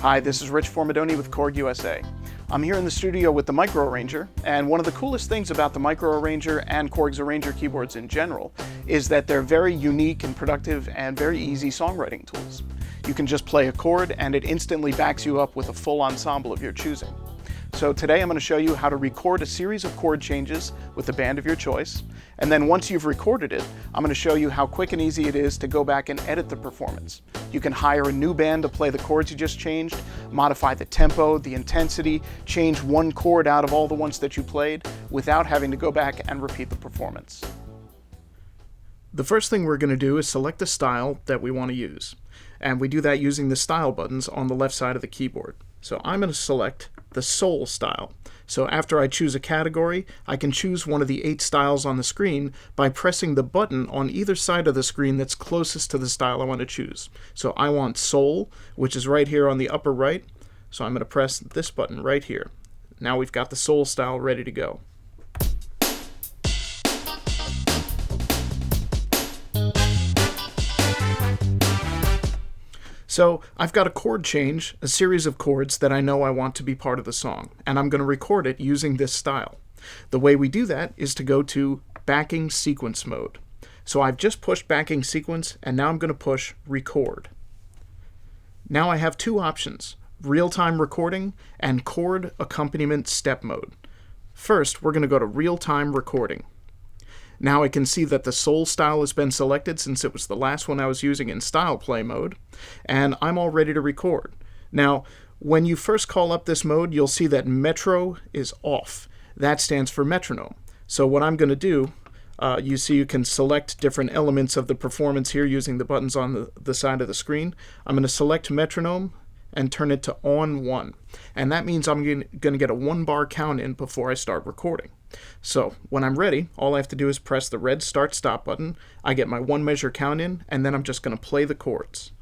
Hi, this is Rich Formidoni with Korg USA. I'm here in the studio with the microARRANGER, and one of the coolest things about the microARRANGER and Korg's Arranger keyboards in general is that they're very unique and productive and very easy songwriting tools. You can just play a chord and it instantly backs you up with a full ensemble of your choosing. So today I'm going to show you how to record a series of chord changes with the band of your choice, and then once you've recorded it, I'm going to show you how quick and easy it is to go back and edit the performance. You can hire a new band to play the chords you just changed, modify the tempo, the intensity, change one chord out of all the ones that you played without having to go back and repeat the performance. The first thing we're going to do is select the style that we want to use, and we do that using the style buttons on the left side of the keyboard. So I'm going to select the soul style. So after I choose a category, I can choose one of the 8 styles on the screen by pressing the button on either side of the screen that's closest to the style I want to choose. So I want soul, which is right here on the upper right. So I'm going to press this button right here. Now we've got the soul style ready to go. So I've got a chord change, a series of chords that I know I want to be part of the song, and I'm going to record it using this style. The way we do that is to go to backing sequence mode. So I've just pushed backing sequence, and now I'm going to push record. Now I have two options, real-time recording and chord accompaniment step mode. First, we're going to go to real-time recording. Now I can see that the soul style has been selected since it was the last one I was using in style play mode, and I'm all ready to record. Now, when you first call up this mode, you'll see that metro is off. That stands for metronome. So what I'm going to do, you see you can select different elements of the performance here using the buttons on the side of the screen. I'm going to select metronome and turn it to on 1. And that means I'm going to get a 1-bar count in before I start recording. So when I'm ready, all I have to do is press the red start stop button. I get my 1 measure count in, and then I'm just going to play the chords.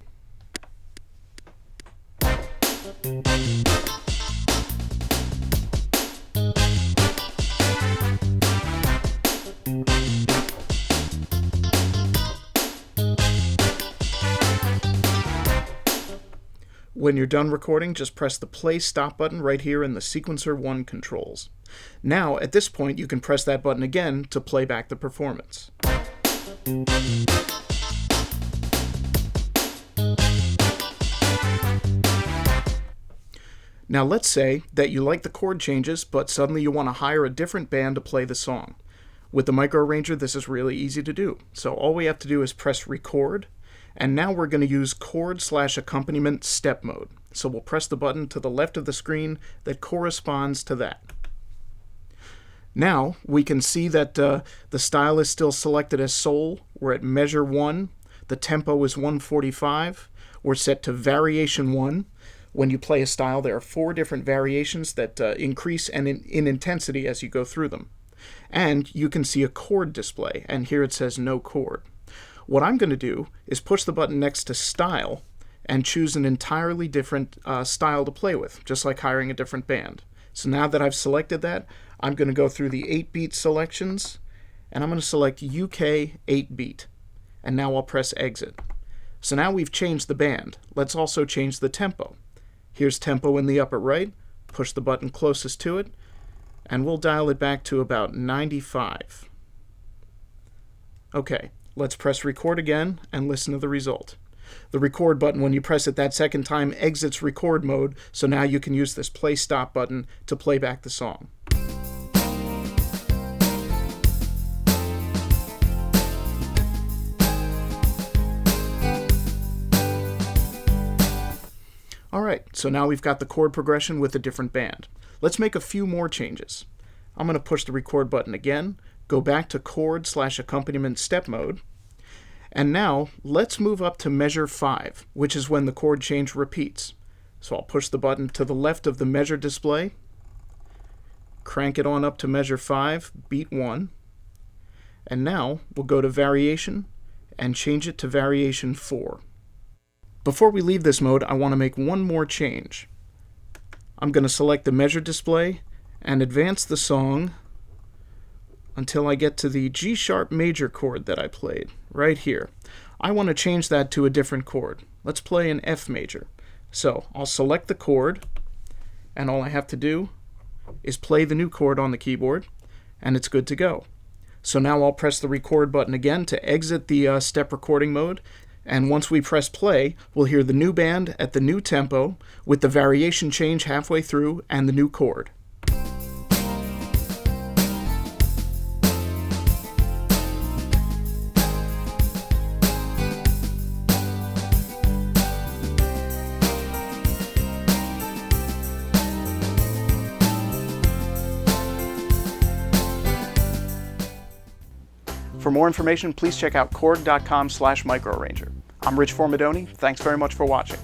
When you're done recording, just press the play stop button right here in the sequencer 1 controls. Now, at this point, you can press that button again to play back the performance. Now let's say that you like the chord changes, but suddenly you want to hire a different band to play the song. With the microARRANGER, this is really easy to do. So all we have to do is press record, and now we're going to use chord/accompaniment step mode. So we'll press the button to the left of the screen that corresponds to that. Now we can see that the style is still selected as soul. We're at measure 1. The tempo is 145. We're set to variation 1. When you play a style, there are 4 different variations that increase in intensity as you go through them. And you can see a chord display, and here it says no chord. What I'm going to do is push the button next to style and choose an entirely different style to play with, just like hiring a different band. So now that I've selected that, I'm going to go through the 8-beat selections, and I'm going to select UK 8-beat. And now I'll press exit. So now we've changed the band. Let's also change the tempo. Here's tempo in the upper right. Push the button closest to it, and we'll dial it back to about 95. Okay, let's press record again and listen to the result. The record button, when you press it that second time, exits record mode, so now you can use this play stop button to play back the song. Alright, so now we've got the chord progression with a different band. Let's make a few more changes. I'm going to push the record button again, go back to chord/accompaniment step mode, and now let's move up to measure 5, which is when the chord change repeats. So I'll push the button to the left of the measure display, crank it on up to measure 5, beat 1, and now we'll go to variation and change it to variation 4. Before we leave this mode, I want to make one more change. I'm going to select the measure display and advance the song until I get to the G sharp major chord that I played, right here. I want to change that to a different chord. Let's play an F major. So I'll select the chord, and all I have to do is play the new chord on the keyboard, and it's good to go. So now I'll press the record button again to exit the step recording mode, and once we press play, we'll hear the new band at the new tempo with the variation change halfway through and the new chord. For more information, please check out korg.com/microARRANGER. I'm Rich Formidoni. Thanks very much for watching.